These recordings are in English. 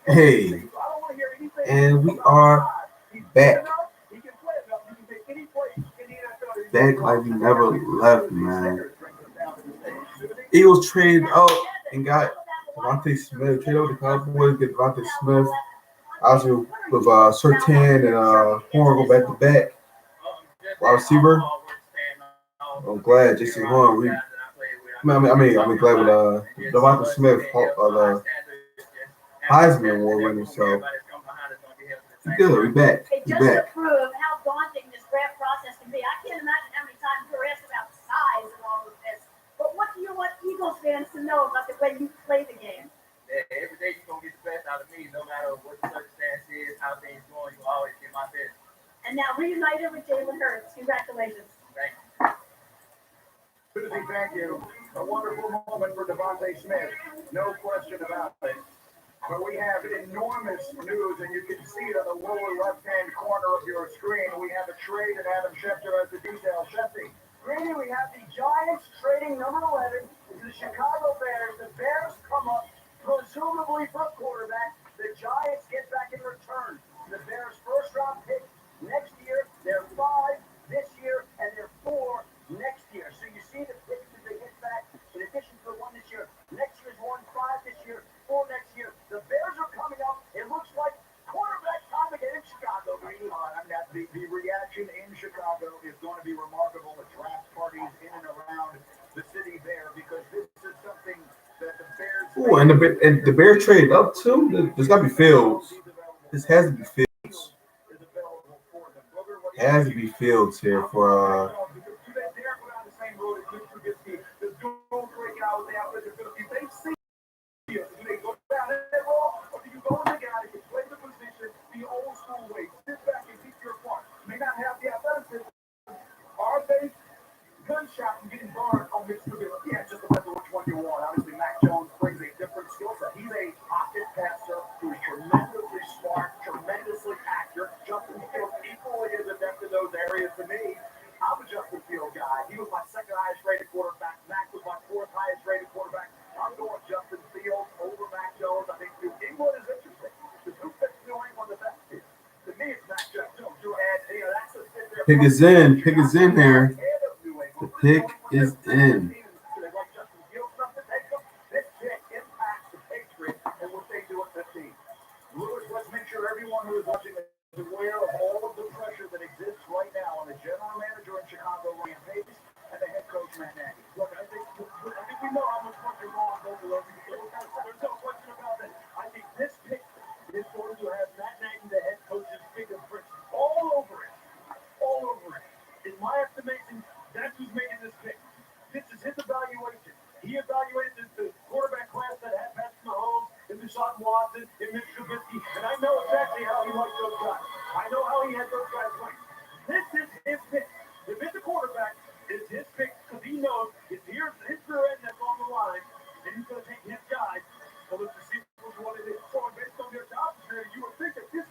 Hey, and we are back. Back like we never left, man. Eagles traded out and got Devontae Smith. Traded out the Cowboys, get Devontae Smith. Obviously, with Surtain and Horn go back to back. Wide receiver. I'm glad Jason Horn. I'm glad with Devontae Smith, the Heisman Award winner. So we good. We back. It We just to back. prove how daunting this draft process can be. I can't imagine how many times you were asked about the size and all of this. But what do you want Eagles fans to know about the way you play the game? Yeah, every day you're gonna get the best out of me, no matter what the circumstance is, how things going, you always get my best. And now reunited with Jalen Hurts. Congratulations. Thank you. Susie, thank you. A wonderful moment for Devontae Smith. No question about it. But we have enormous news, and you can see it on the lower left-hand corner of your screen. We have a trade, and Adam Schefter has the details. Schefter. Brady, we have the Giants trading number 11 to the Chicago Bears. The Bears come up, presumably for a quarterback. The Giants get back in return. The Bears' first-round pick next year. They're 5 this year, and they're 4 next year. So you see the picks that they get back, in addition to the 1 this year. Next year's 1, 5 this year, 4 next year. The Bears are coming up. It looks like quarterback time again in Chicago. The reaction in Chicago is going to be remarkable. The draft parties in and around the city there, because this is something that the Bears. Ooh, and the Bears traded up too. There's got to be Fields. This has to be Fields. Has to be Fields here for. Are they gunshot and getting burned on this field? Yeah, just depends on which one you want. Obviously, Mac Jones brings a different skill set. He's a pocket passer who's tremendously smart, tremendously accurate. Justin Fields equally as adept in those areas to me. I'm a Justin Fields guy. He was my second highest rated quarterback. Mac was my fourth highest rated quarterback. I'm going Justin Fields over Mac Jones. I think New England is interesting. Because who fits New England the best here? To me, it's Mac Jones. That's a sit there. Pick is in. Pick is in here. The pick is in. This pick impacts the Patriots and what they do at 15. Lewis, let's make sure everyone who is watching is aware of all of the pressure that exists right now on the general manager in Chicago, Ryan Pace, and the head coach, Matt Nagy. Look, I think we know how much pressure Ron both of those. There's no question about that. I think this pick is going to have Matt Nagy, the head coach's fingerprints all over it. All over it. In my estimation, that's who's making this pick. This is his evaluation. He evaluated the quarterback class that had Patrick Mahomes and Deshaun Watson and Mitch Trubisky, and I know exactly how he liked those guys. I know how he had those guys playing. This is his pick. If it's a quarterback, it's his pick because he knows if here's his career end that's on the line, and he's going to take his guys. So let's see which one it is. So based on their job security, you would think that this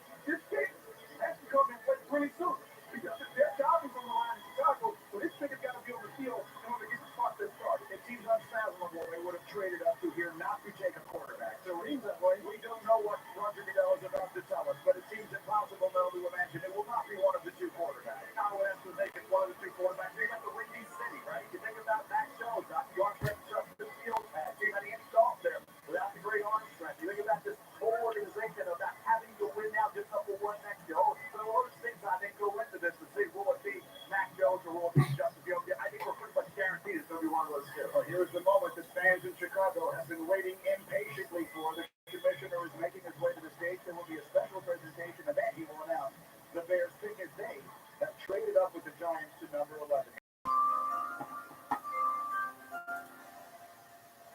pick has to come in place really soon. Because their job is on the line in Chicago, so this pick has got to be on the field in order to get the process started. It seems unfathomable they would have traded up to here not to take a quarterback. So reasonably, we don't know what Roger Goodell is about to tell us, but it seems impossible now to imagine it will not be one of the two quarterbacks. Now we'll have to make it one of the two quarterbacks. Think about the Windy City, right? You think about Mac Jones, not the arm strength Justin Fields had. See how he installed there without the great arm strength. You think about this whole organization of not having to win now just up for one next year. Oh, so all those things I think go into this to see will it be Mac Jones or will it be Justin Fields. I think we're pretty much guaranteed it's going to be one of those two. Well, here's the moment that fans in Chicago have been waiting impatiently for. The commissioner is making his way to the stage. There will be a special presentation, and then he will announce the Bears pick as they have traded up with the Giants to number 11.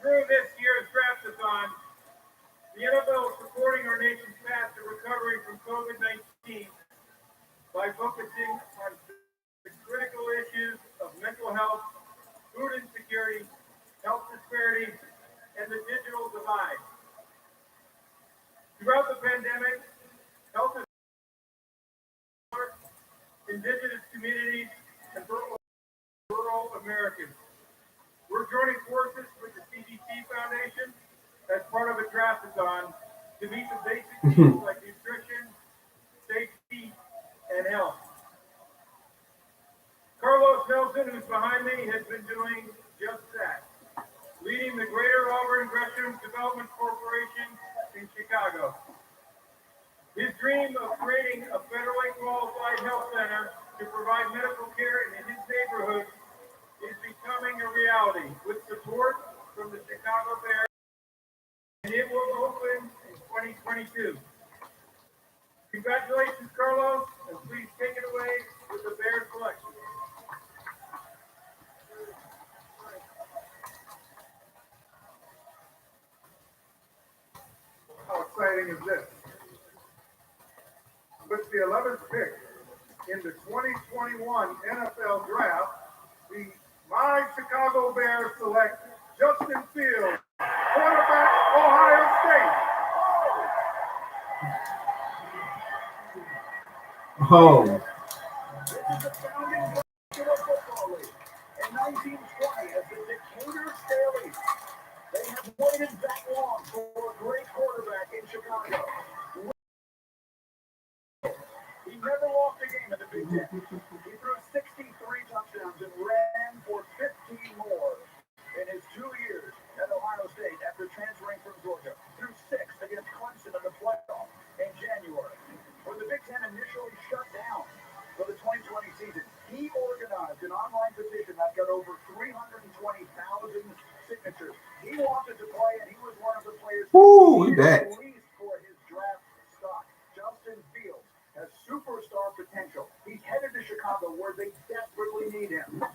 Through this year's draft-a-thon, the NFL is supporting our nation's path to recovery from COVID-19 by focusing on the critical issues of mental health, food insecurity, health disparity, and the digital divide. Throughout the pandemic, health is indigenous communities and rural Americans. We're joining forces with the CDC Foundation as part of a draft-a-thon to meet the basic needs like nutrition, safety, and health. Carlos Nelson, who's behind me, has been doing just that, leading the Greater Auburn Gresham Development Corporation in Chicago. His dream of creating a federally qualified health center to provide medical care in his neighborhood is becoming a reality with support from the Chicago Bears, and it will open in 2022. Congratulations, Carlos, and please take it away with the Bears selection. How exciting is this? With the 11th pick in the 2021 NFL Draft, my Chicago Bears select Justin Fields, quarterback, Ohio State. Oh, This is the founding National Football League. In 1920, as the Decatur Staleys, they have waited that long for a great quarterback in Chicago. He never lost a game in the Big Ten. He threw 63 touchdowns and ran for 15 more in his 2 years at Ohio State after transferring from Georgia. Threw 6 against Clemson in the playoff in January. When the Big Ten initially shut down for the 2020 season, he organized an online petition that got over 320,000 signatures. He wanted to play, and he was one of the players woo, we back. released for his draft stock. Justin Fields has superstar potential. He's headed to Chicago where they desperately need him.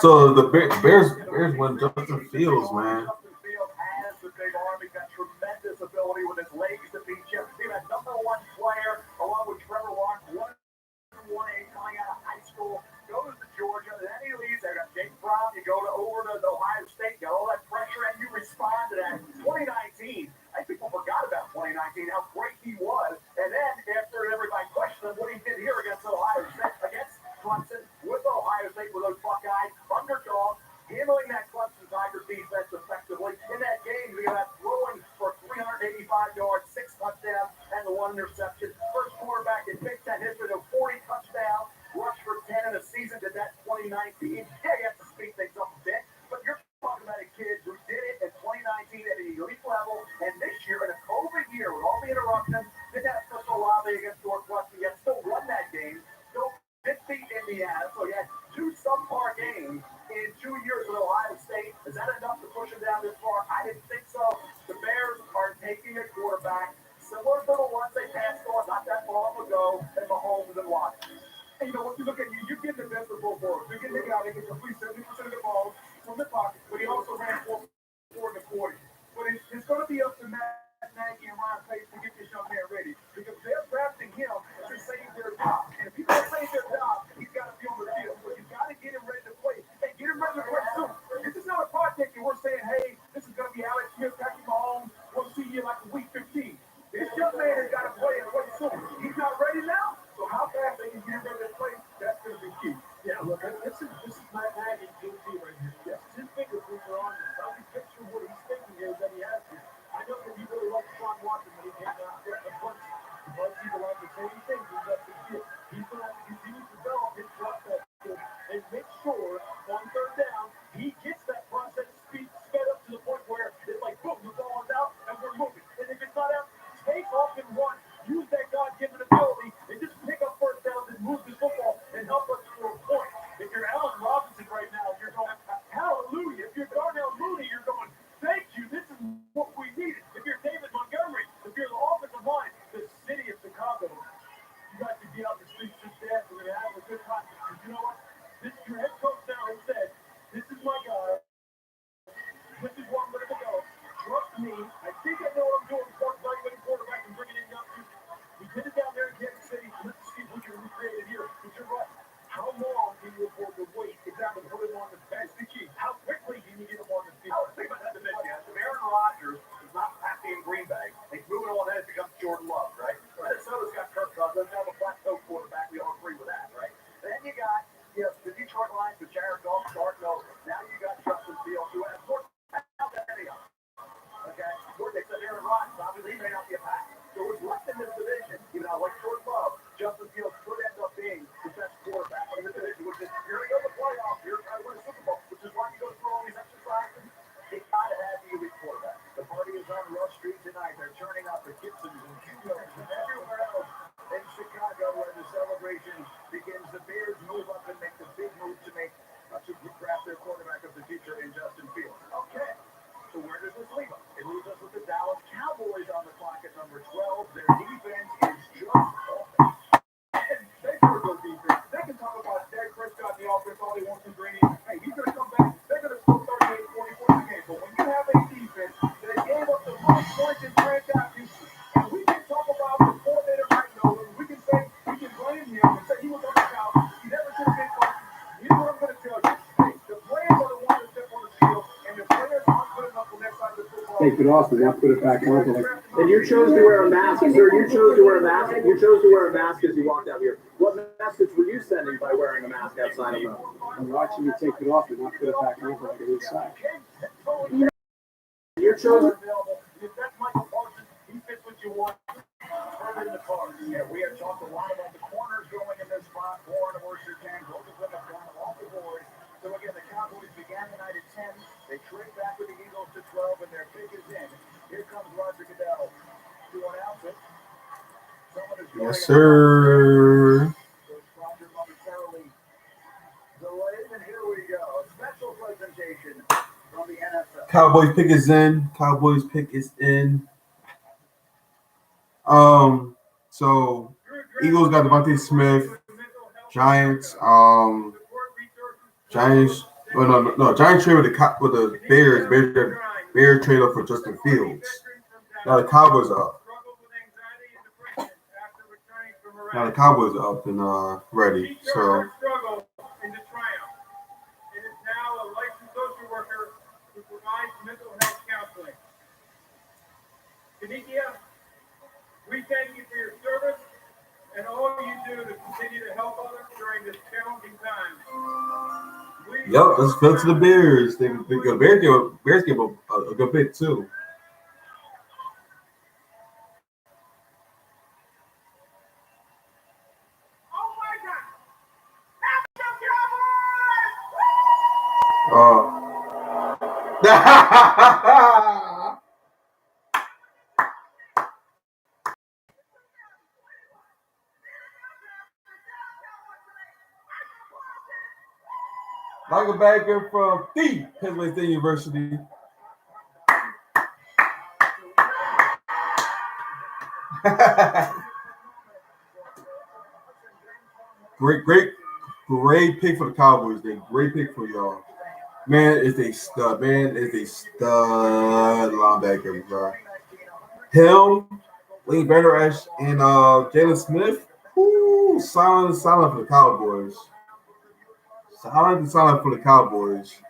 So the Bears won Justin Fields, man. Justin Fields has the big arm. He's got tremendous ability with his legs to beat you. He's a #1 player along with Trevor Lawrence, 1-1A coming out of high school, goes to Georgia, then he leaves. They got Jake Brown. You go over to Ohio State, got all that pressure, and you respond to that. 2019, I think people forgot about 2019, how great he was. And then after everybody questioned him, what he did here against Ohio State, against Clemson, with Ohio State, with those Buckeyes, underdog, handling that Clemson Tiger defense effectively. In that game, we got throwing for 385 yards, 6 touchdowns, and the 1 interception. First quarterback in Big Ten history to 40 touchdowns, rushed for 10 in a season. Did that 2019. Yeah, you have to speed things up a bit, but you're talking about a kid who did it in 2019 at an elite level, and this year in a COVID year with all the interruptions, didn't have such a lobby against Northwestern, yet still won that game. Still did beat Indiana, so he had 2 subpar games in 2 years with Ohio State. Is that enough to push him down this far? I didn't think so. The Bears are taking a quarterback similar to the ones they passed on not that long ago in Mahomes and Watson. And you know, what you look at, you're getting the best of both worlds. You're getting the guy that can complete 70% of the ball from the pocket, but he also ran 4 in the 40. But it's going to be up to Matt Nagy and Ryan Pace to get this young man ready, because they're drafting him to save their job. And if he's going to save their job, he's got to be on the field. So you've got to get him ready to play, and get him ready to play soon. This is not a project that we're saying, hey, this is going to be Alex Smith, Patrick Mahomes, we'll see you like week 15. This young man has got to play and play soon. He's not ready now, so how fast they can get him ready to play, that's going to be key. Yeah, look, this is Matt Nagy QT right here. Yes, his fingerprints are on this. I can picture what he's thinking here that he has to. I know that he really liked Sean Watson when he came out there at Clemson. But people like the same thing. He's going to have to continue to develop his process and make sure on 3rd down he gets that process sped up to the point where it's like, boom, the ball is out and we're moving. And if it's not out, take off and run. Use that God-given ability and just pick up 1st downs and move the football and help us score a point. If you're Allen Robinson right now, you're going, hallelujah. If you're Darnell Mooney, you're going, thank you. This is what we needed. If you're David Montgomery, if you're the offensive line, the city of Chicago, you got to be out the streets just there. We're going to have a good time. Because you know what? Your head coach now has said, this is my guy. This is where I'm going to go. Trust me. I think I know what I'm doing for evaluating quarterback and bringing in young people. We did it down there in Kansas City. Let's see if we can recreate it here. But you're right. How long can you afford to wait exactly to put him on the bench? The key. How quickly can you get him on the field? I was thinking about that division. If Aaron Rodgers is not happy in Green Bay, he's moving on, then it becomes Jordan Love, right? Minnesota's got Kirk Cousins, have a plateau quarterback. We all agree with that, right? Then you got the Detroit Lions with Jared Goff starting over. Now you got Justin Fields, who has more talent than any of them. Okay? They said Aaron Rodgers, obviously, he may not take it off and now put it back on. And you chose to wear a mask, sir. You chose to wear a mask. You chose to wear a mask as you walked out here. What message were you sending by wearing a mask outside of them? I'm watching you take it off and now put it back on like it inside. You chose. If that's Michael Parsons, he fits what you want. Further in the car. Yeah, we have talked a lot about the corners going in this spot. Warren, Mercer, Tan, both of them have gone off the board. So again, the Cowboys began the night at 10. They trade back with the Eagles to 12, and their pick is in. Here comes Roger Goodell to announce it. Yes, sir. Roger momentarily delayed, and here we go. A special presentation from the NFL. Cowboys pick is in. Cowboys pick is in. So Eagles got Devontae Smith. Giants. Giants. Well, no. Giants trade with the Bears. Bears trade up for Justin Fields. Now the Cowboys are up. Now the Cowboys are up and ready. So. Kanikia, we thank you for your service and all you do to continue to help others during this challenging time. Yep, let's go to the Bears. The Bears give a good pick too. Oh my God! Linebacker from the Pennsylvania State University. Great pick for the Cowboys. Great pick for y'all. Man is a stud. Linebacker, bro. Him, Lee Vander Esch, and Jalen Smith. Ooh, silent for the Cowboys. Silent for the Cowboys.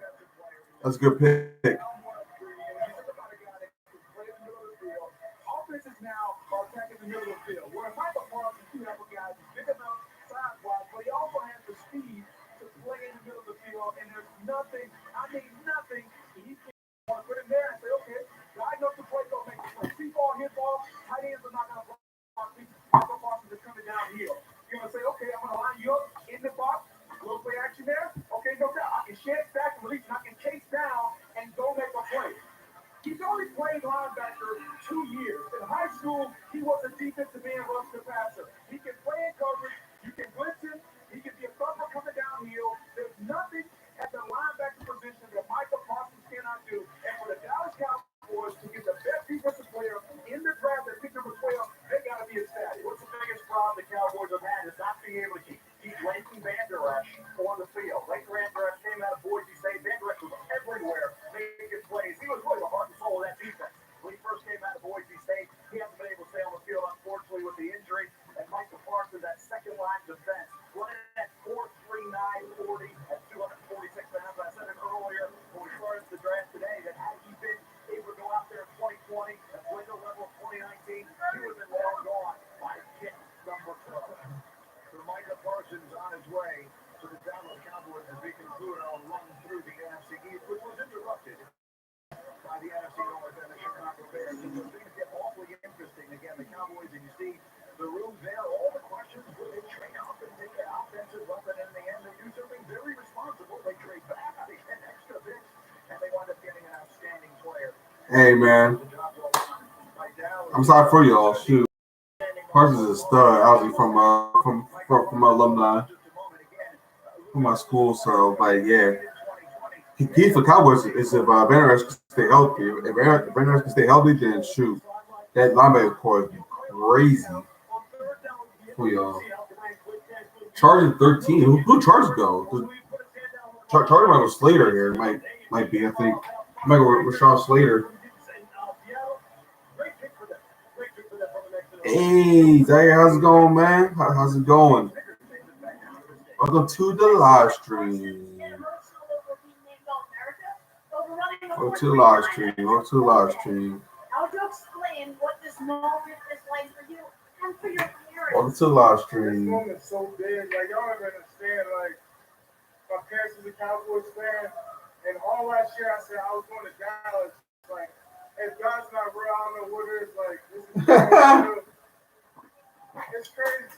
That's a good pick. Offenses now are attacking the middle of the field. Where Michael Parsons, you have a guy who's big enough size-wise, but he also has the speed to play in the middle of the field, and there's nothing, he can't put him there and say, okay, I know the play don't make the play. See ball, hit ball, tight ends are not going to block. Michael Parsons is coming downhill. You're going to say, okay, I'm going to line you up in the box. Little play action there. Okay, no doubt. I can shed back and release, and I can chase down and go make a play. He's only played linebacker 2 years. In high school, he was a defensive end, rush the passer. He can play in coverage. You can blitz him. He can be a thumper coming downhill. There's nothing at the linebacker position that Michael Parsons cannot do. And for the Dallas Cowboys to get the best defensive player in the draft at pick number 12, they got to be ecstatic. What's the biggest problem the Cowboys have had is not being able to keep Leighton Vander Esch on the field. Leighton Vander Esch came out of Boise State. Vander Esch was everywhere making plays. He was really the heart and soul of that defense. When he first came out of Boise State, he hasn't been able to stay on the field, unfortunately, with the injury. And Michael Parsons, that second line defense, running at 4.39 40 at 246 pounds. I said it earlier when we started the draft today that had he been able to go out there in 2020 and play the level of 2019, he would have been long gone by pick number 12. So Michael Parsons on his way to the Dallas Cowboys as we conclude our run through the NFC East, which was interrupted by the NFC North and the Chicago Bears. And so things get awfully interesting. Again, the Cowboys, and you see the room there, all the questions, will they trade up and take an offensive weapon? In the end, they do something very responsible. They trade back, they get extra picks, and they wind up getting an outstanding player. Hey, man. I'm sorry for y'all. Shoot. Parsons is a stud, obviously from my alumni, from my school. So, like, yeah, key for Cowboys is if Vander Esch can stay healthy. If Vander Esch can stay healthy, then shoot, that linebacker core is crazy for y'all. Chargers 13. Who Chargers go? Chargers might go Slater here. Might be. I think might go with Rashawn Slater. Hey, Zay, how's it going, man? How's it going? Welcome to the live stream. Go to the live stream. Go to the live stream. How would you explain what this moment is like for you and for your Go parents? to the live This stream. moment's so big. Like, y'all don't understand. Like, my parents was a Cowboys fan, and all last year I said I was going to Dallas. Like, if God's not real, I don't know what is. Like, this is real. It's crazy.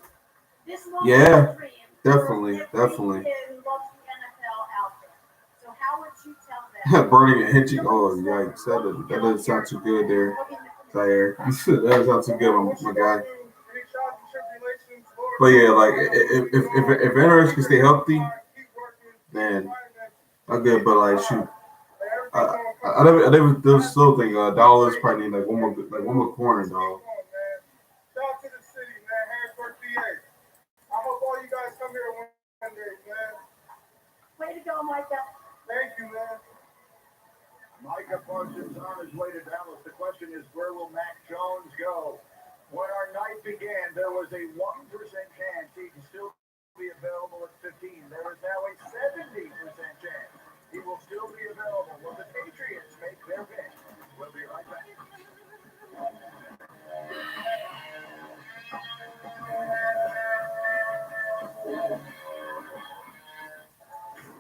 This moment Yeah, is a dream definitely, for every definitely. kid who loves the NFL out there. So how would you tell them? Burning and hitching. Oh, yikes. That doesn't sound too good there, Zaire. That doesn't sound too good, my guy. Any trials and tribulations, Lord, But yeah, like if Anderson can stay healthy, man, not good. But like shoot, I never still think Dallas probably need like one more corner, dog. Shout out to the city, man. Harrisburg, PA. I hope all you guys come here one day, man. Way to go, Micah. Thank you, man. Micah Parsons on his way to Dallas. The question is, where will Mac Jones go? When our night began, there was a 1% chance he can still be available at 15. There is now a 70% chance he will still be available. Will the Patriots make their pick? We'll be right back.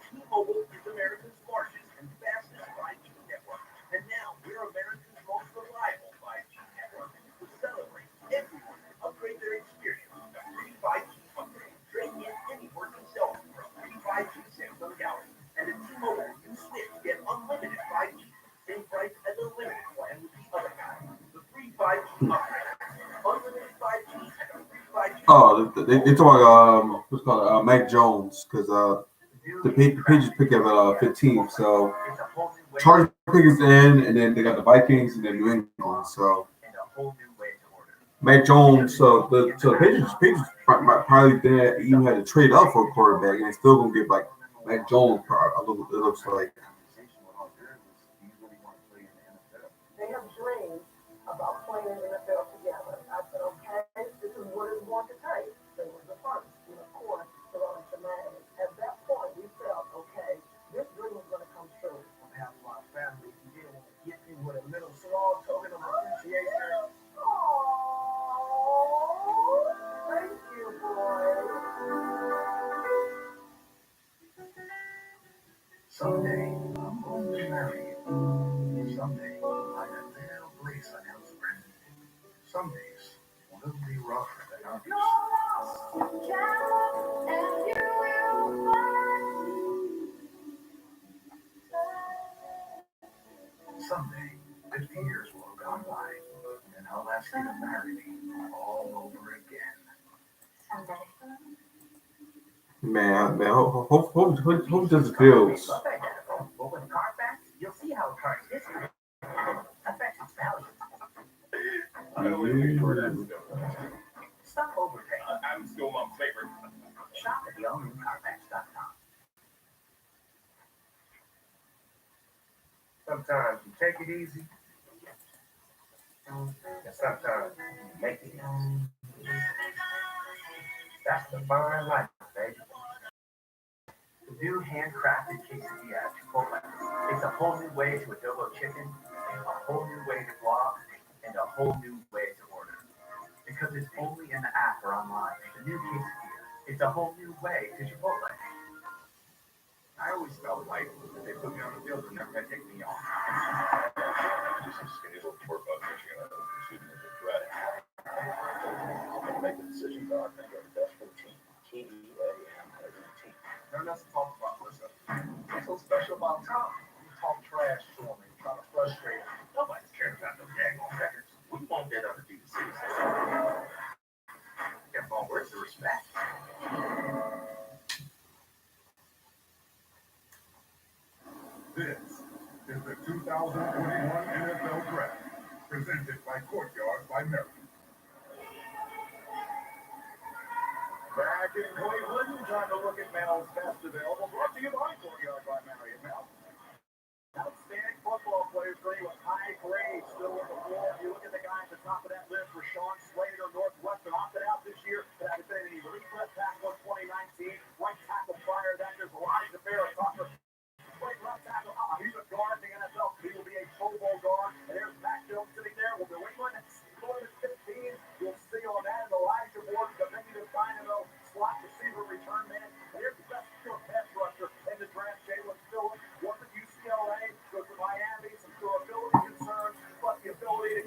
T-Mobile is America's largest and fastest 5G network. And now we're America's most reliable 5G network. To celebrate, everyone can upgrade their experience with a free 5G upgrade. Trade in any working cell phone for a free 5G Samsung Galaxy. And at T-Mobile, you switch, get unlimited 5G. Same price as a limited plan with the other guy. The free 5G upgrade. Unlimited 5G and a free 5G. Oh, they talk about what's called Mac Jones because the Patriots pick up at 15. So Chargers pick is in, and then they got the Vikings and then New England. So Mac Jones. So the Patriots might probably didn't even had to trade up for a quarterback, and they still gonna get like Mac Jones. It looks like. They have dreamed about playing in the NFL together. I said, okay, this is what it's going to take. They were the first, and of course, throwing shenanigans. At that point, we felt, okay, this dream is going to come true. On behalf of our family, we did want to get you with a little small token of appreciation. Oh, thank you, boy. Someday, I'm going to marry you. Someday, I have their place on elsewhere. Some days, one of them be rougher than others. Someday, 50 years will have gone by, and I'll ask you to marry me all over again. Man, hope does the Fields. But with Carfax, you'll see how a car's history affects its value. Stop overpaying. I'm still mom's favorite. Shop at the all-new Carfax.com. Sometimes you take it easy, and sometimes you make it easy. That's the fine life, baby. The new handcrafted quesadilla at Chipotle. It's a whole new way to adobo chicken, a whole new way to vlog, and a whole new way to order. Because it's only in the app or online. The new quesadilla. It's a whole new way to Chipotle. I always felt like if they put me on the field, they're never going to take me off. Just some skinny little tour bus that you're going to shoot with a threat. I'm going to make the decisions on it and go the best for the team. TEAM as a team. Nothing else to talk about, Melissa. What's so special about Tom? You talk trash to him and try to frustrate him. Nobody's caring about those daggone records. We won't get other people's citizens. Get on, where's the respect? This is the 2021 NFL Draft, presented by Courtyard by Marriott. Back in Cleveland, time to look at Mel's best available. Brought to you by Courtyard by Marriott. Mel. Outstanding football players for you with high grades still on the floor. If you look at the guy at the top of that list, Rashawn Slater, Northwestern opted out this year. But I would say that he released left tackle in 2019. Right tackle prior to that, there's Elijah Barrett. Right left tackle. He's a guard in the NFL. He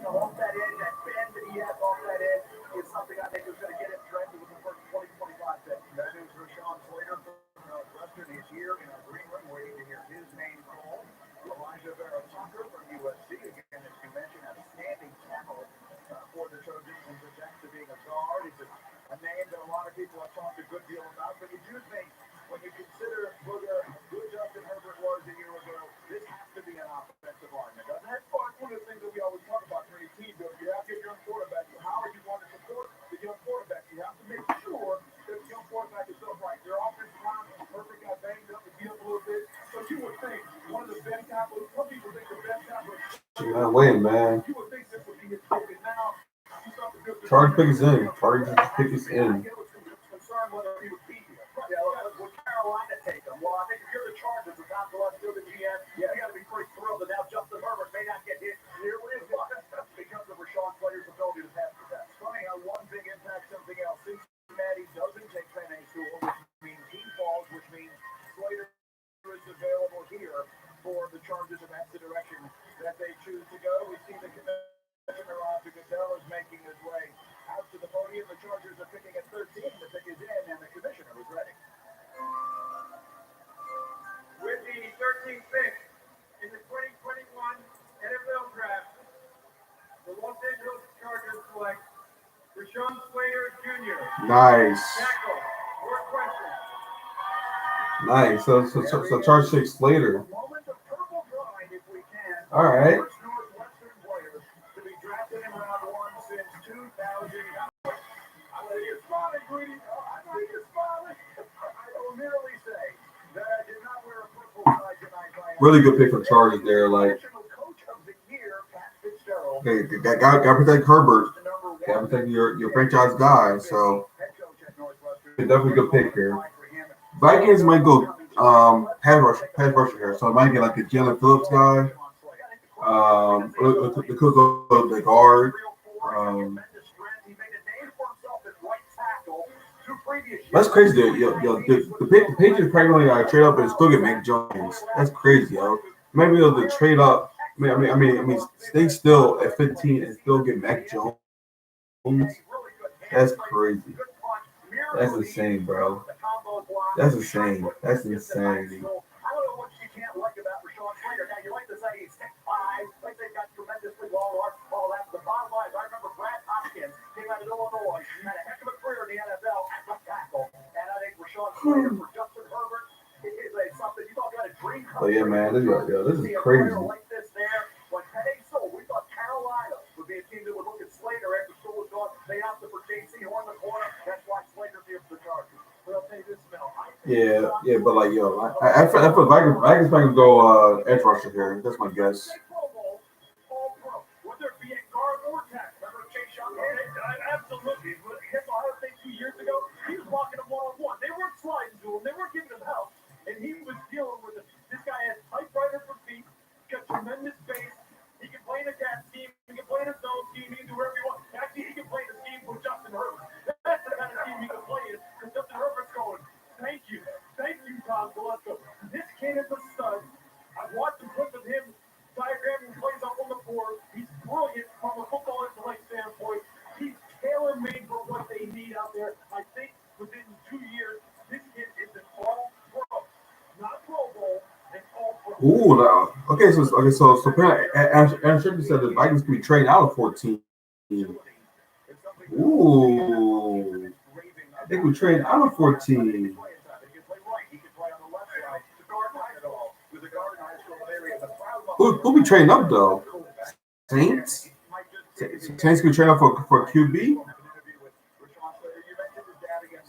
off that edge, that bend that he has off that edge is something I think is going to get him drafted with the first 20-25 pick. That is Rashawn Slater from Northwestern. He's here in our green room waiting to hear his name called. Elijah Vera-Tucker from USC, again, as you mentioned, outstanding tackle for the Trojans and projects to being a guard. He's a name that a lot of people have talked a good deal about, but you do think when you consider how good Justin Herbert was a year ago, this has to be an offensive lineman, doesn't it? Well, it's one of the things that we always talk about for any team, though. You have your young quarterback. How are you going to support the young quarterback? You have to make sure that the young quarterback is upright. Their offensive line is perfect, got banged up and beat up a little bit. But you would think one of the best tackles, some people think the best tackle. Wait, man. You would think this would be his pick, and now you start to build the Charge pick is in. Charge pick is in. concerned whether he would beat you. Would Carolina take him? Well, I think if you're the Chargers, the top of us, you're the GM, you got to be pretty thrilled that now Justin Herbert may not get hit nearly as much because of Rashawn Slater's ability to pass the test. Funny how one thing impacts something else. Cincinnati doesn't take Penn Sewell, which means he falls, which means Slater is available here for the Chargers, and that's the direction that they choose to go. We see the commissioner, Roger Goodell, is making his way out to the podium. The Chargers are picking at 13. The pick is in, and the commissioner is ready. With the 13th pick in the 2021 NFL Draft, the Los Angeles Chargers select Rashawn Slater Jr. Nice. Tackle. More questions. Nice. So charge 6 later. Moment of purple pride, if we can. All right. First Northwestern player to be drafted in round 1 since 2000. I know you're smiling, Greedy. I know you're smiling. I will merely say that I did not wear a purple tie tonight. Really good pick for Chargers there. Like, National Coach of the Year, Pat Fitzgerald. okay, got to protect Herbert. Got to protect your franchise guy. So, definitely a good pick here. Vikings might go pass rusher here. So, I might get like a Jalen Phillips guy. They could go the guard. That's crazy, dude. The Patriots probably gonna trade up and still get Mac Jones. That's crazy, yo. Maybe they'll trade up. I mean, they still at 15 and still get Mac Jones. That's crazy. That's insane, bro. That's insane. That's insanity. I don't know what you can't like about Rashawn Slater. Now, you like to say he's 6'5", like they've got tremendously long arms, all that. The bottom line is, I remember Brad Hopkins came out of Illinois, had a heck of a career in the NFL at left tackle. And I think Rashawn Slater for Justin Herbert is something you talk about a dream come Oh yeah, man, this is crazy. like this there. When Penn Sewell, we thought Carolina would be a team that would look at Slater after Sewell was gone. They opted for JC Horn in the corner. That's why Slater's here for the Chargers. But I'll tell you this, Mel. Yeah, but like, yo, I feel Vikings might go edge rusher here. That's my guess. Absolutely. But his Ohio State 2 years ago, he was blocking him one-on-one. They weren't sliding to him. They weren't giving him help. And he was dealing with it. This guy has typewriter for feet. He's got tremendous base. He can play in a gap scheme. He can play in a zone scheme. He can do whatever he wants. Actually, he can play in a scheme with Justin Herbert. That's the kind of scheme he can play in. Because Justin Herbert's going, thank you, Tom Gillespie. This kid is a stud. I've watched some clips of him diagramming plays up on the board. He's brilliant from a football intellect standpoint. He's tailor-made for what they need out there. I think within 2 years, this kid is an all-pro, not Pro Bowl, an all-pro. Ooh, now. So Aaron Shepard said the Vikings can be traded out of 14. Ooh, I think we trade out of 14. Who be trading up though? Saints? Saints can trade up for QB?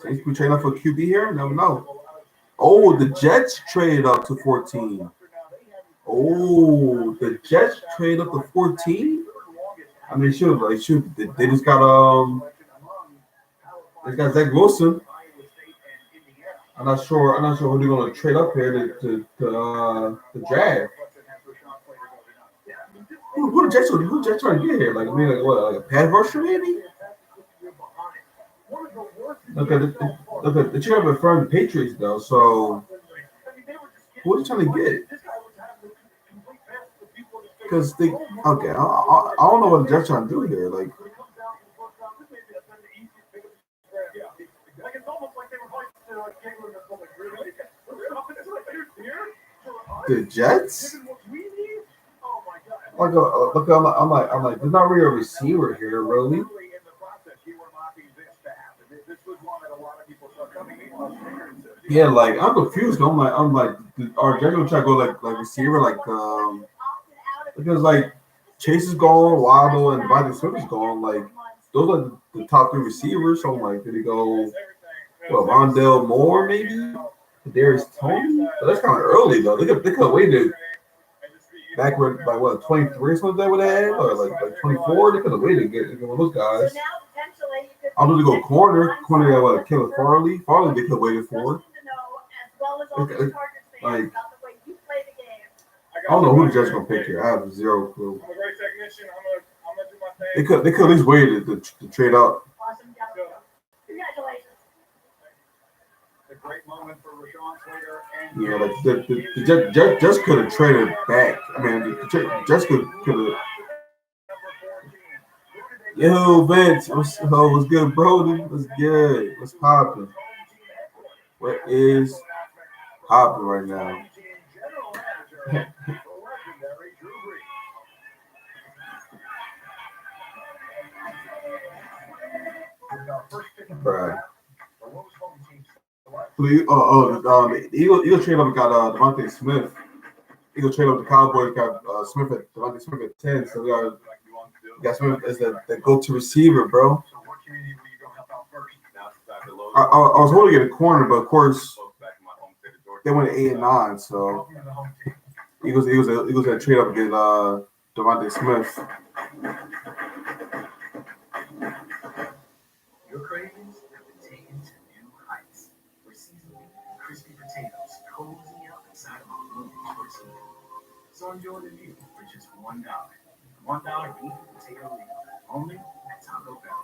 Saints can trade up for QB here? No. Oh, the Jets traded up to 14. Oh, the Jets trade up to 14? I mean, should. They just got they got Zach Wilson. I'm not sure who they're gonna trade up here to draft. Who the Jets trying to get here? Like what? Like a pass rusher maybe? Look, the Jets have affirmed the Patriots though. So who are they trying to get? Because they okay, I don't know what the Jets trying to do here. Like When it comes down to the first round, this may be the easiest, biggest draft. Yeah. Like it's almost like they were like Cleveland or something. Really? It's like you're here for us. the Jets. Given what we need. Oh my God. Like look, I'm like, there's not really a receiver here, really. Early in the process, you were mocking this to happen. This was one that a lot of people saw coming. Meanwhile, Snickers, Yeah, like I'm confused. I'm like, are Jets gonna try to go like receiver because like Chase is gone, Waddle and Devontae Smith is gone. Like those are the top three receivers. So I'm like, did he go? Well, Rondell Moore maybe, Darius Tony. But that's kind of early though. They could have waited back when like what 23 or something with that, or like 24. They could have waited to get one of those guys. So now potentially you could I'll do to go corner got what Kevin Farley. Farley they could have waited for. to know as well as all these Chargers fans Like, about the way you play the game. I don't know who the Jets gonna pick here. I have zero clue. I'm a great technician. I'm gonna do my thing. They could at least wait to trade out. Awesome job. Congratulations. a great moment for Rashawn Slater. And Yeah, like the Jets just could have traded back. I mean, the Jets could have. Yo, Vince, what's good, Brody? What's good? What's popping? What is popping right now? Right. The Eagles trade up got Devontae Smith. Eagles trade up the Cowboys got Devontae Smith at 10. So we got Smith as the go-to receiver, bro. I was hoping to get a corner, but of course they went 8 and 9. So Eagles had to trade up and get Devontae Smith. Your cravings have been taken to new heights. Where seasonally crispy potatoes cozy up inside of a moving tortilla. So enjoy the meal for just $1. $1 beef and potato meal only at Taco Bell.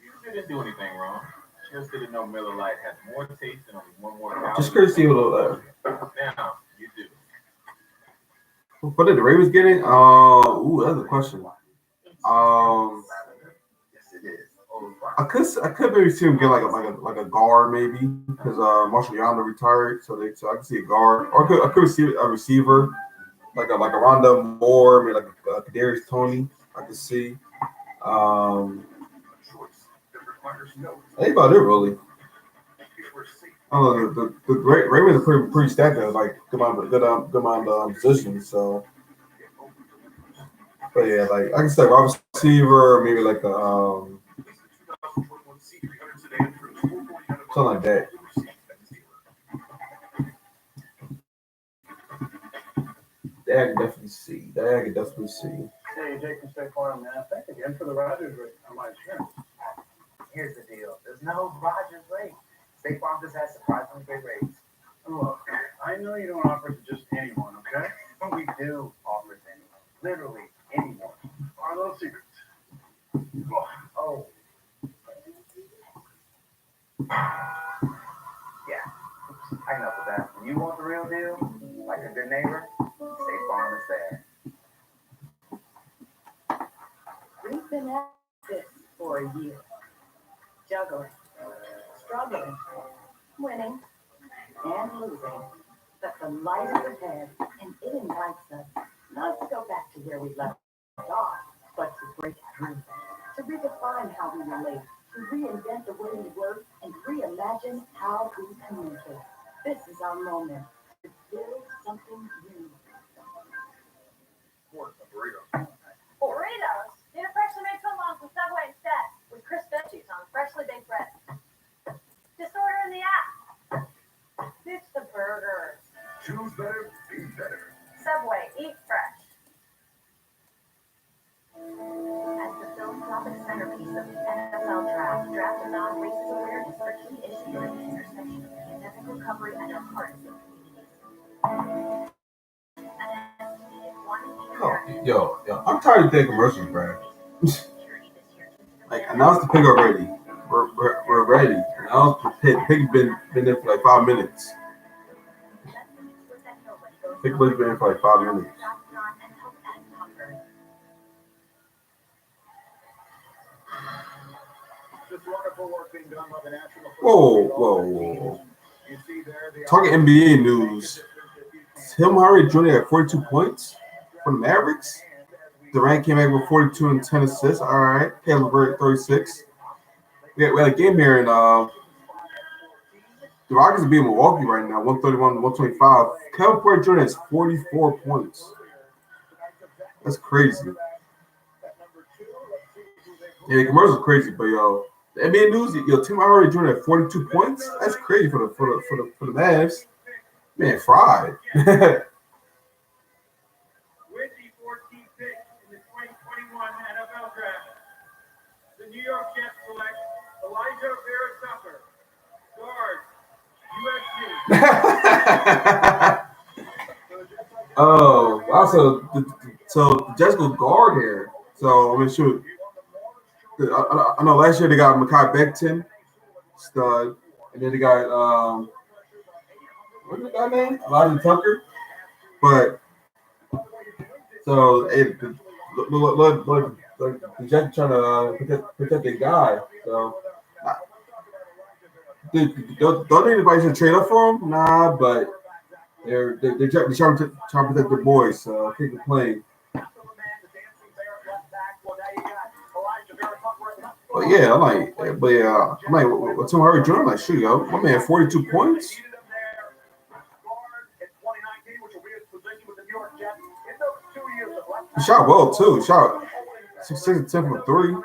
You didn't do anything wrong. Just didn't know Miller Lite had more taste and only one more calorie. Just courtesy of Now you do. What did the Ravens get in? That's a question. Yes, it is. I could maybe see him get like a guard maybe because Marshall Yonder retired, so I could see a guard, or I could see a receiver like a Rondell Moore, maybe like a Kadarius Toney. I could see. I think about it really. I don't know, the Ravens are pretty stacked at like good amount of positions. So, but yeah, like I can say wide receiver, or maybe like a something like that. That I can definitely see. Hey, Jake from State Farm, man. Thanks again for the Rogers rate on my insurance. Here's the deal. There's no Rogers rate. State Farm just has surprisingly great rates. Look, I know you don't offer to just anyone, okay? But we do offer to anyone. Literally anyone. Our little secrets. Oh. Yeah. Enough of that. When you want the real deal, like a good neighbor, State Farm is there. We've been at this for a year. Juggling, struggling, winning, and losing. But the light is ahead, and it invites us not to go back to where we left off, but to break through, to redefine how we relate, to reinvent the way we work, and reimagine how we communicate. This is our moment to build something new. Burritos? Get a freshly made footlong from Subway instead, with crisp veggies on freshly baked bread. Just order in the app. Ditch the burgers. Choose better, be better. Subway, eat fresh. As the philanthropic centerpiece of the NFL draft, Draft-A-Thon raises awareness for key issues at the intersection of pandemic recovery and our partisan communities. Yo, I'm tired of taking commercials, bro. Like, announce the pick already. we're ready. And I was Pick been there for like 5 minutes. Pick been there for like 5 minutes. Just wonderful work being done by the National Whoa, Football whoa, League. whoa. You see there the Talking NBA news. Tim Hardaway Jr. had 42 points for the Mavericks. Durant came back with 42 and 10 assists. All right. Caleb Levert 36. We had a game here in the Rockets are beating Milwaukee right now, 131-125. Caleb Porter Jr. has 44 points. That's crazy. Yeah, the commercials are crazy, but yo, the NBA news, yo, Tim Hardaway Jr. had 42 points. That's crazy for the Mavs. Man, fried. With the 14th pick in the 2021 NFL Draft, the New York Jets select Elijah Vera guard, USC. Oh, wow. So the Jets go guard here. So, I mean, shoot. I know last year they got Mekhi Becton, stud. And then they got, what's the guy name? Elijah Tucker. But, so, hey, look, the Jets trying to protect their guy. So, don't anybody should trade up for him? Nah, but they're trying to protect their boys. So, I can't complain. But yeah, I'm like, with Tim Hardaway Jr., I'm like, shoot, yo, my man, 42 points. He shot well too. He shot 6 and 10 from 3.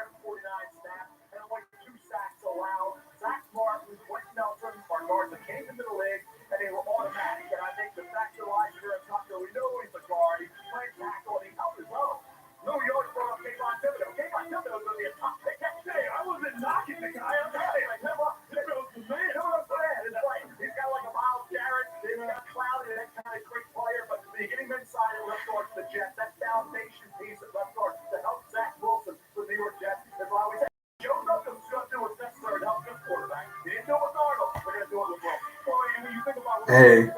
Hey,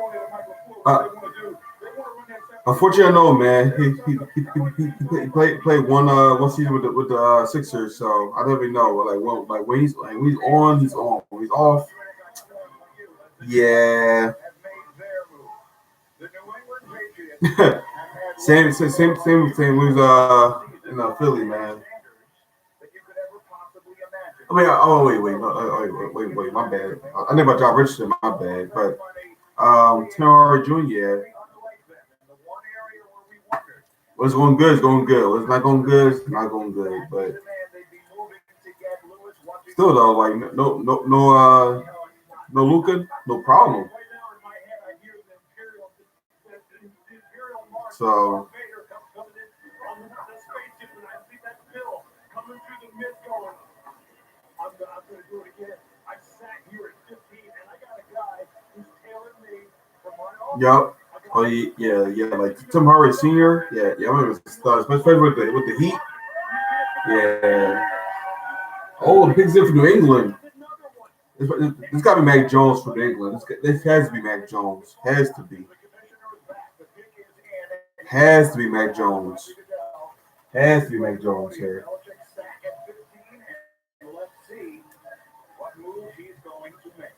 unfortunately, no, man. He played one season with the Sixers, so I don't even know. When he's on, he's on. When he's off, yeah. same. When he's in Philly, man. I mean, wait, my bad. I know about John Richardson, my bad, but Tim Hardaway Jr. Well, it's going good. It's going good. Well, it's not going good. It's not going good. But still, though, like no Luka, no problem. So. Yep. Oh yeah. Like Tim Hardaway Sr. Yeah. I remember especially with the Heat. Yeah. Oh, the picks in for New England. This got to be Mac Jones for New England. This has to be Mac Jones. Has to be. Has to be Mac Jones. Has to be Mac Jones here. Let's see what move he's going to make.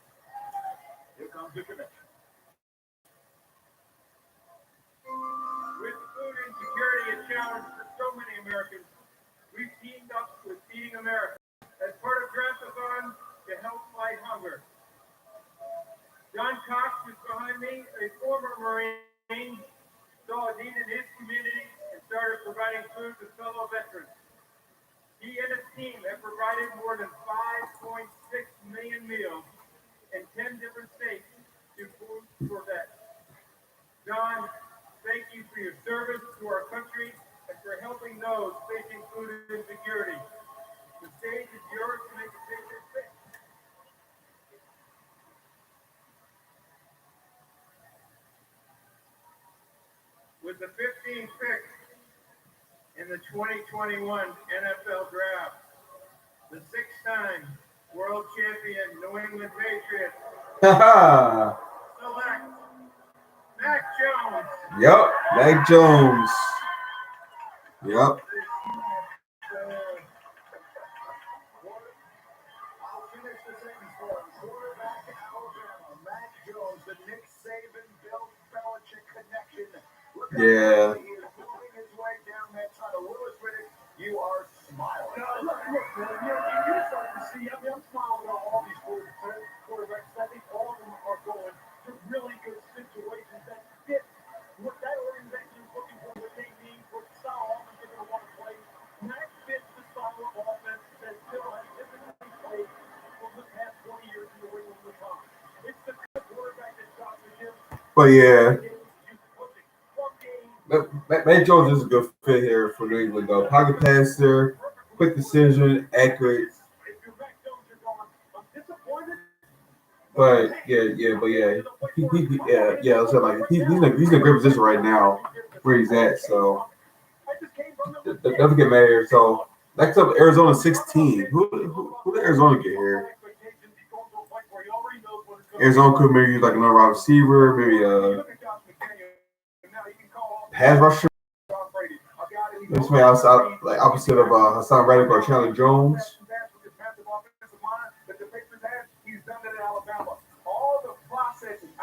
Here comes the commission. With food insecurity a challenge for so many Americans, we've teamed up with Feeding America as part of Draft-a-thon to help fight hunger. John Cox is behind me, a former Marine, saw a need in his community and started providing food to fellow veterans. He and his team have provided more than 5.6 million meals in 10 different states to food for vets. John, thank you for your service to our country and for helping those facing food insecurity. The stage is yours to make a difference. With the 15th pick in the 2021 NFL Draft, the 6-time World champion, New England Patriots. Haha. Select Mac Jones. Yep, Mac Jones. Yep. I'll finish the sentence for him. Quarterback Alabama, Mac Jones, the Nick Saban, Bill Belichick connection. Look how Yeah. he is moving his way down that tunnel. Louis Riddick, you are smiling. No, look, man, you're starting to see. I mean, I'm smiling about all these quarterbacks. I think all of them are going to really good situations that fit what that organization is looking for, what they need, what style offense they're going to want to play. And that fits the style of offense that Bill has typically played for the past 20 years in the New England Times. It's the quarterback that shot the ship. But yeah, Mac Jones is a good fit here for New England though. Pocket passer, quick decision, accurate. But yeah. So like he's in a great position right now where he's at. So doesn't get mad here. So next up, Arizona 16. Who did Arizona get here? Arizona could maybe use like another wide receiver, maybe a pass rusher. This man outside, like opposite of Hassan Reddick or Chandler Jones. All the processing, I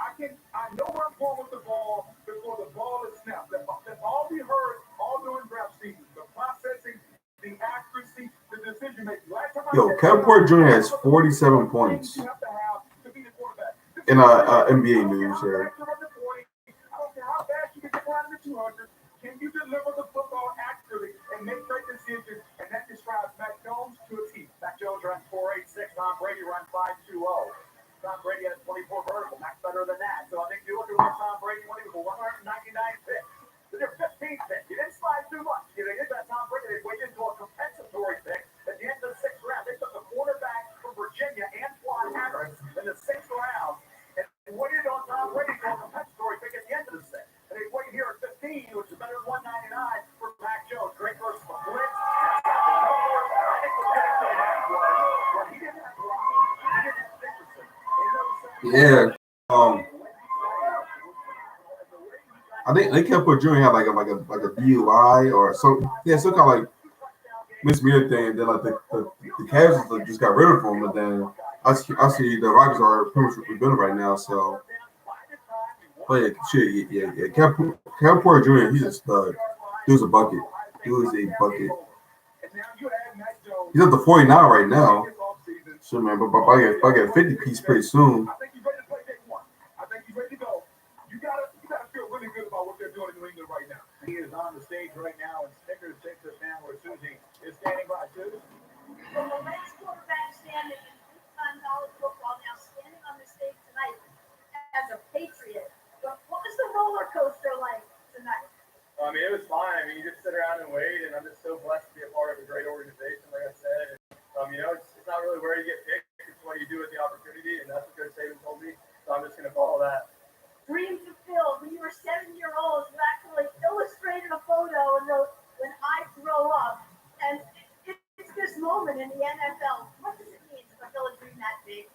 know where I'm going with the ball before the ball is snapped. That's all we heard all during draft season. The processing, the accuracy, the decision making. Yo, Kevin Porter Jr. has 47 points in NBA news here. Can you deliver the football accurately and make great decisions? And that describes Mac Jones to a T. Mac Jones runs 4.86. Tom Brady runs 5.20. Tom Brady has 24 vertical. Mac's better than that. So I think you look at what Tom Brady went with 199 picks. They're 15 picks. You didn't slide too much. You didn't get that Tom Brady. They waited into a compensatory pick at the end of the 6th round. They took a quarterback from Virginia, Antoine Harris, in the 6th round, and waited on Tom Brady for a compensatory pick at the end of the 6th. And they waited here at 15, which is better than 199 for Mac Jones. Great first blitz. Yeah. I think they kept put Jr. had like a DUI or so. Yeah, some kind of like misdemeanor thing. And then like the Cavs just got rid of him, but then I see the Rockets are pretty much rebuilding right now. So, but yeah, shit, yeah. Kevin Porter Jr. He's a stud. Dude's a bucket. Dude is a bucket. He's at the 49 right now. Sure, man, but I get a 50 piece pretty soon. I think he's ready to play day one. I think he's ready to go. You gotta feel really good about what they're doing in New England right now. He is on the stage right now, and Snickers takes us down where Susie is standing by. Susie? From the next quarterback standing in big-time college football, now standing on the stage tonight as a Patriot. But what was the roller coaster like tonight? I mean, it was fine. I mean, you just sit around and wait, and I'm just so blessed to be a part of a great organization, like I said. And, it's not really where you get picked. It's what you do with the opportunity, and that's what Coach Saban told me. So I'm just going to follow that. Dreams fulfilled. When you were 7-year-old, you actually illustrated a photo and wrote, "When I grow up." And it's this moment in the NFL. What does it mean to fulfill a dream that big?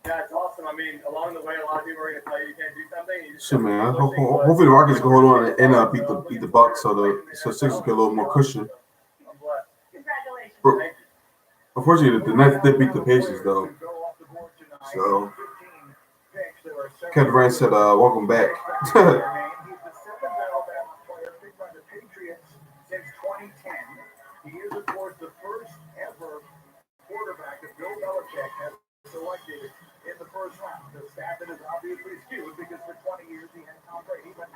Yeah, it's awesome. I mean, along the way, a lot of people are going to tell you you can't do something. You just Sure, man. Hopefully the Rockets can hold on and beat the Bucks so Sixers get a little more cushion. I'm blessed. Congratulations. Thank you. Unfortunately, the Nets did beat the Pacers though. So Kevin Durant said, "Welcome back." He's the 7th Alabama player picked by the Patriots since 2010. He is, of course, the first ever quarterback that Bill Belichick has selected in the first round. The stat that is obviously skewed because for 20 years he had Tom Brady, but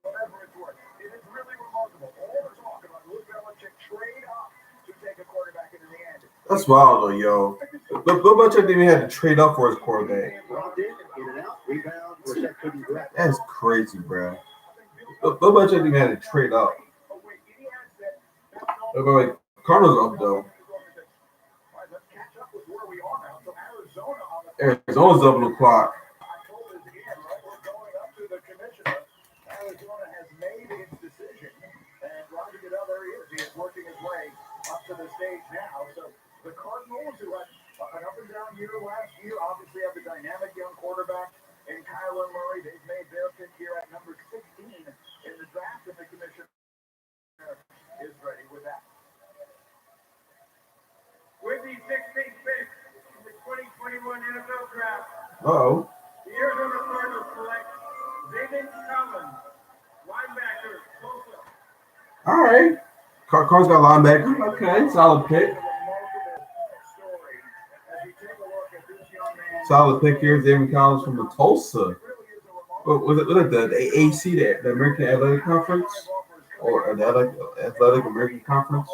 whatever it's worth, it is really remarkable. All the talk about Bill Belichick trade up to take a quarterback into the end. That's wild though, yo. Bill Belichick didn't even have to trade up for his quarterback. That's crazy, bro. Bill Belichick didn't even have to trade up. Wait. Cardinals up though. Arizona's up on the clock. Arizona has made its decision, and Roger Goodell, there he is. He is working his way up to the stage now. So the Cardinals, who had an up and They've made their pick here at number 16 in the draft, and the commissioner is ready with that. With the 16th pick in the 2021 NFL Draft, Uh-oh. the Arizona Cardinals select David Collins, linebacker, Tulsa. All right. Card's got linebacker. Okay, solid pick. Solid pick here. David Collins from the Tulsa. What was it? The AAC, the American Athletic Conference? Or the Athletic American Conference?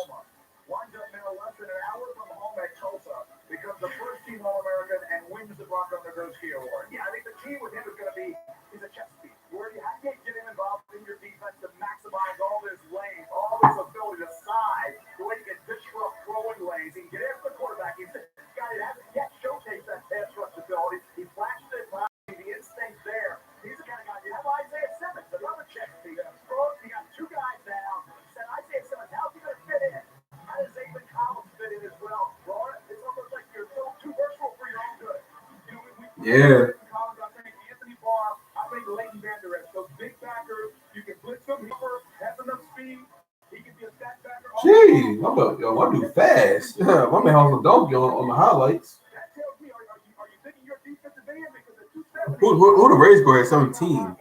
Winds up now less than an hour from home at Tulsa, becomes the first team All-American, and wins the Bronco Nagurski Award. Yeah, I think the key with him is going to be he's a chess piece, where you have to get him involved in your defense to maximize all his lanes, all his ability to size, the way he can disrupt throwing lanes. He can get after the quarterback. He's a guy that hasn't yet showcased that pass rush ability. He flashed it, the instinct there. He's the kind of guy. You have Isaiah Simmons, another chess piece. You got two guys now. Said Isaiah Simmons, how's he going to fit in? How does David Collins fit in as well? Well, it's almost like you're too versatile for your own good. You know, Yeah. Collins, I think Anthony Barr, I think Leighton Vander Esch, those big backers, you can blitz them, has enough speed. He can be a stat backer. Gee, I do fast. My man has a donkey on the highlights. That tells me, are you thinking your defensive end because the 270? Who the Raiders go at 17?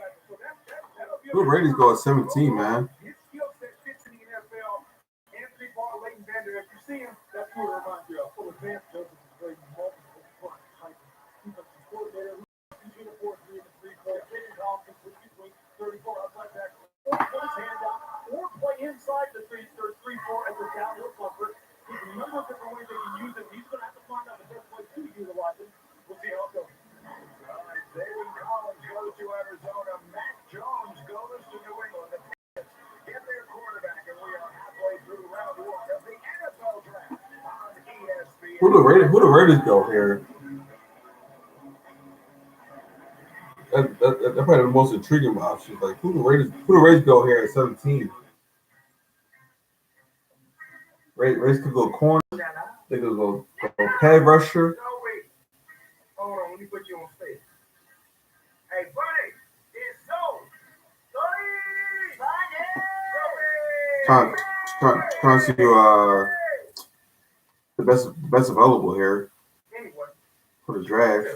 Who the Raiders go at 17, man? His skill set fits in the NFL. Anthony Barr, Leighton Vander Esch, you see him, that's who it reminds you of. Full of Vance Joseph is very multiple front type of defensive coordinator. Between the 4-3 and the 3-4, David Collins can switch between 34 outside tackle, or put his hand out, or play inside the 3-4 as a downhill comfort. There's a number of different ways they can use him. He's going to have to find out the best way to utilize him. We'll see how it goes. David Collins goes to Arizona. Matt Jones goes to New England. The Patriots get their quarterback, and we are halfway through round one of the NFL draft on ESPN. Who the Raiders go here? That's probably the most intriguing option. Like who the Raiders go here at 17? Raiders could go corner. They could go pad rusher. No, wait. Hold on, let me put you on stage. Hey, buddy, it's so. Trying to see the best available here for the draft.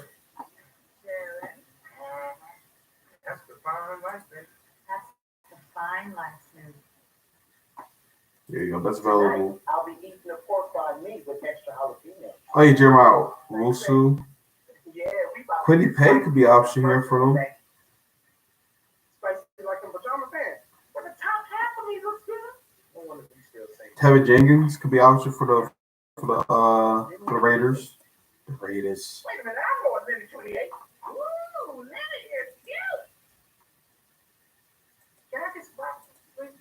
That's the fine life, baby. That's the fine life, Snoop. There you go. Best available. I'll be eating a pork fried meat with extra jalapeno. Oh, yeah, Jeremiah Wusu. Yeah, we about Quiddy Pay could be an option here for them. spicy like a pajama pants. But the top half of me looks good. I wonder if you still say Tevin Jenkins could be an option for the Raiders. The Raiders. wait a minute, I'm going minute 28. Ooh, Lenny is cute. Can I get some please?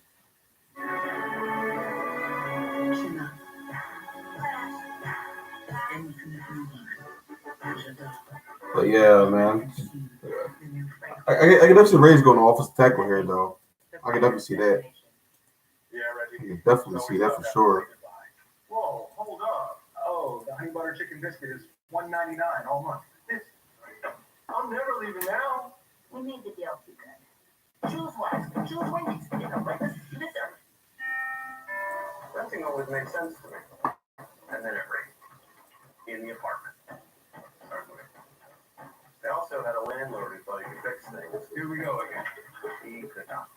But yeah, man. I can definitely see the Raiders going to offensive tackle here, though. I can definitely see that. Yeah, I Reggie. can definitely see that for sure. Whoa, hold up. Oh, the honey butter chicken biscuit is $1.99 all month. I'm never leaving now. We need the deal, Peter. Choose one. Choose Wendy's. Get the breakfast, the dessert. Renting always makes sense to me. And then it rained. In the apartment. They also had a landlord who thought he could fix things. Here we go again. He could not.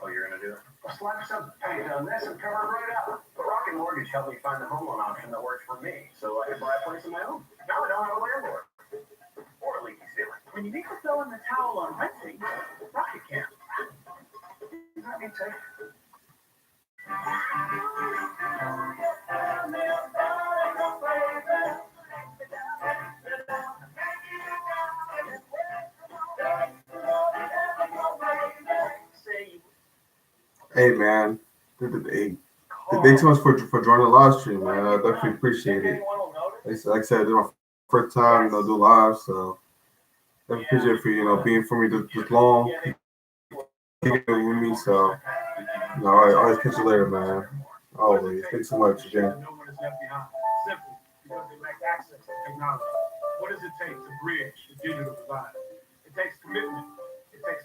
Oh, you're gonna do it? I'll slap some paint on this and cover it right up. But Rocket Mortgage helped me find the home loan option that works for me, so I could buy a place of my own. Now I don't have a landlord. Or a leaky ceiling. When you need to throw in the towel on renting, Rocket can. Let me take. Hey, man. Thanks so much for joining the live stream, man. I definitely appreciate it. Like I said, this is my first time, do live, so I appreciate it for being for me this long, kicking it with me. So, I always catch you later, man. Always. Thanks so much again. No one is left behind. Simple, because they lack access to technology. What does it take to bridge the digital divide? It takes commitment. It takes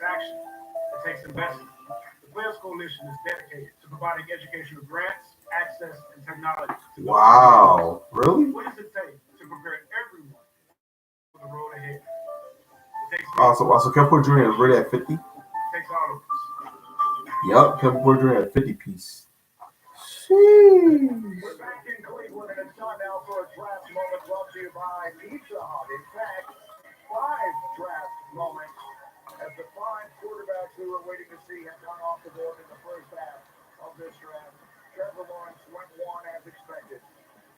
takes investment. The Players Coalition is dedicated to providing educational grants, access, and technology. Wow, really? What does it take to prepare everyone for the road ahead? It takes So Kevin Porter Jr. is rated at 50. It takes all of us. Yup, Kevin Porter Jr. at 50 piece. Sheesh. We're back in Cleveland, and it's time now for a draft moment brought to you by Pizza Hut. In fact, 5 draft moments as the 5 quarterbacks we were waiting to see had gone off the board in the first half of this draft. Trevor Lawrence went 1 as expected.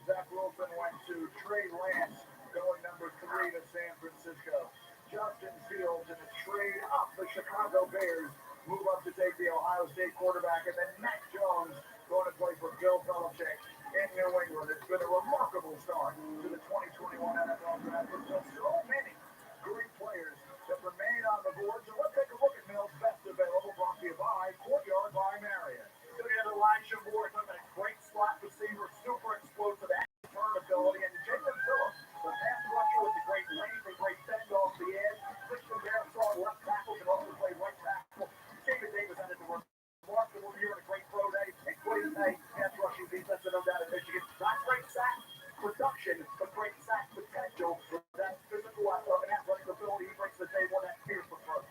Zach Wilson went to Trey Lance, going number 3 to San Francisco. Justin Fields in a trade up the Chicago Bears move up to take the Ohio State quarterback, and then Mac Jones going to play for Bill Belichick in New England. It's been a remarkable start to the 2021 NFL Draft. There's so many great players that remain on the board. So let's take a look at Mills' best available, brought to you by Courtyard by Marriott. Look at Elijah Moore, a great slot receiver, super explosive turn ability, and Jalen Phillips, the pass rusher with the great length and great bend off the edge. Christian Darrisaw, left tackle, can also play right tackle. David Davis had a remarkable year and a great pro day. A great pass rushing defense, no doubt, at Michigan. Not great sack production, but great sack potential. That physical and athletic ability he brings to the table, that fierce approach.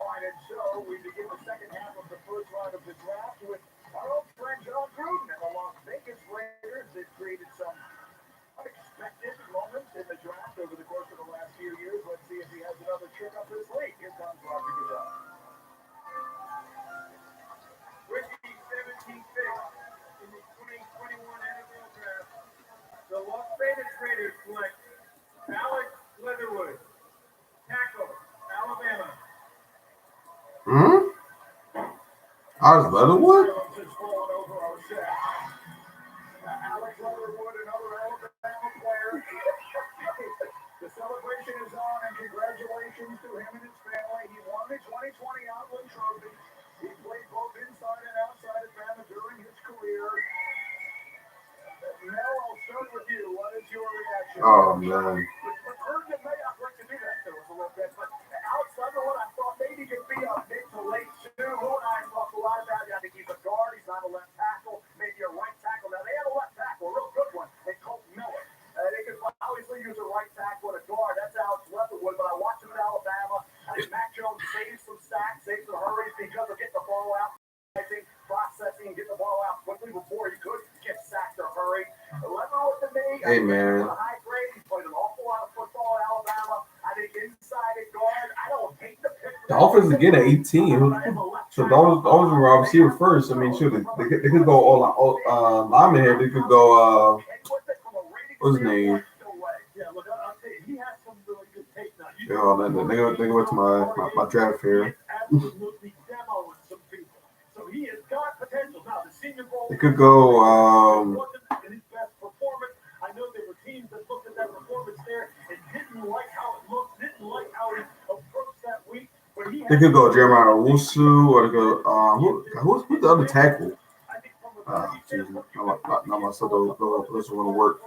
All right, and so we begin the second half of the first round of the draft with our old friend John Gruden and the Las Vegas Raiders. They've created some unexpected moments in the draft over the course of the last few years. Let's see if he has another trick up his sleeve. Here comes Roger Goodell. With the 17th pick in the 2021 NFL Draft, the Las Vegas Raiders select Alex Leatherwood, tackle, Alabama. Alex Leatherwood? Jones has fallen over our set. Alex Leatherwood, another Alabama player. The celebration is on, and congratulations to him and his family. He won the 2020 Outland Trophy. He played both inside and outside of Bama during his career. Mel, I'll start with you. What is your reaction? Oh, man. But Herndon may not like to do that to us a little bit, but Alex Leatherwood, I thought maybe could be a mid to late 2. Who and I talked a lot about. I think he's a guard. He's not a left tackle. Maybe a right tackle. Now, they have a left tackle, a real good one, and Colton Miller. They could obviously use a right tackle and a guard. That's Alex Leatherwood, but I watched him in Alabama. I think Mac Jones saved some sacks, saved some hurries because of getting the ball out, processing, and getting the ball out quickly before he could get sacked or hurried. Leatherwood to me, Hey, man. high grade. He played an awful lot of football at Alabama. I think inside and guard. I don't hate the pick. Dolphins again at 18. So those were our receiver first. I mean, sure, they could go all lineman here. They could go, what's his name? Yeah, look, I'll tell you, he has some really good tape now. They go to my draft here. Absolutely demoing some people. So he has got potential. Now, the Senior Bowl. They could go, wasn't in his best performance. I know there were teams that looked at that performance there and didn't like how it looked, didn't like how he approached that week. But he they could go Jeremiah Owusu, or they go, who's the other tackle? Jeez, not myself, those are going to work.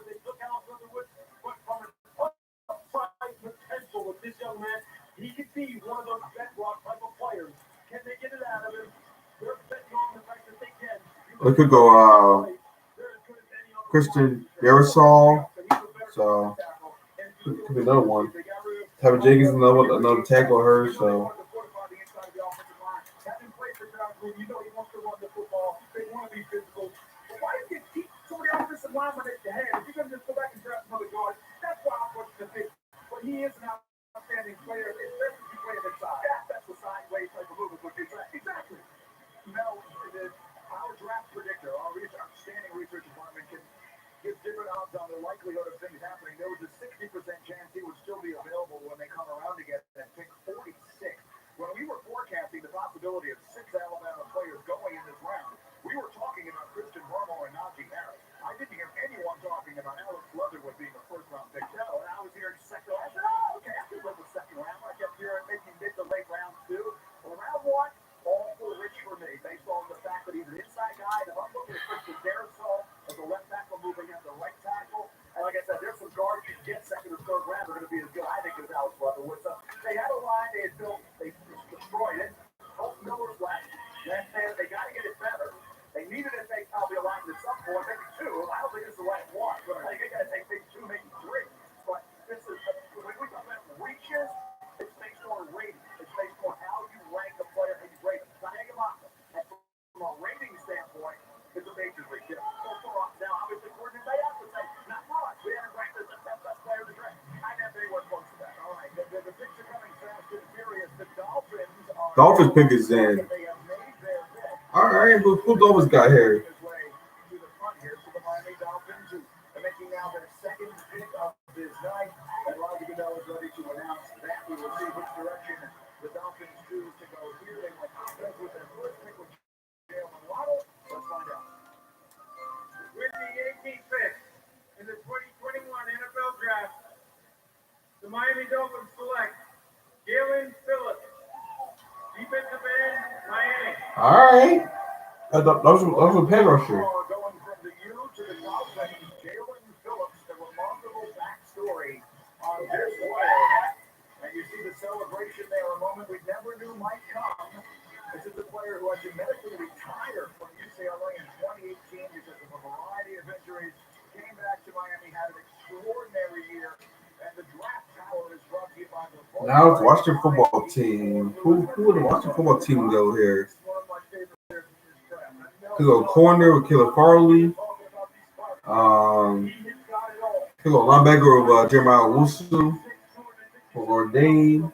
Potential with this young man, he could be one of those bedrock type of players. Can they get it out of him? They're betting on the fact that they can. They could go Christian Darrisaw, so could be another one. Tevin Jenkins, another tackle her, so. You know he wants to run the football. They want to be physical. But why do you keep some of the offensive linemen at the head? If you're going to just go back and draft another guard, that's why I'm pushing the pick. But he is an outstanding player, especially if you play him inside. That's the sideways type of move is what you're saying. Exactly. Mel, our draft predictor, our outstanding research department can give different odds on the likelihood of things happening. There was a 60% chance he would still be available when they come around again and pick 46. When we were forecasting the possibility of 6 Alabama players going in this Dolphins pick is in. All right, who Dolphins got here? Making now their second pick of this night, and Roger Goodell is ready to announce that. We will see which direction the Dolphins choose to go here. They went offense with their first pick with Jalen Waddle. Let's find out. With the 18th pick in the 2021 NFL Draft, the Miami Dolphins select Jalen Phillips, defensive end, Miami. All right. Those are pass rusher. Going from the U to the Dolphins, Jalen Phillips, the remarkable backstory on this player. And you see the celebration there, a moment we never knew might come. This is a player who had to medically retire from UCLA in 2018 because of a variety of injuries. Came back to Miami, had an extraordinary year. And the draft tower is brought to you by the Boul. Now it's Washington football team. Who would the Washington football team go here? Could go corner with Caleb Farley. Could go linebacker with Jeremiah Wusu. For Lord Dane.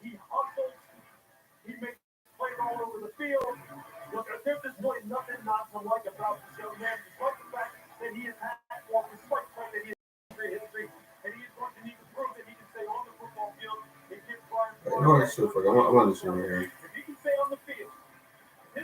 He hustles. He makes plays all over the field. Look, there's just really nothing not to like about this young man, despite the fact that he has had one, despite the fact that he has history, and he is going to need to prove that he can stay on the football field and get flying. I want this one here.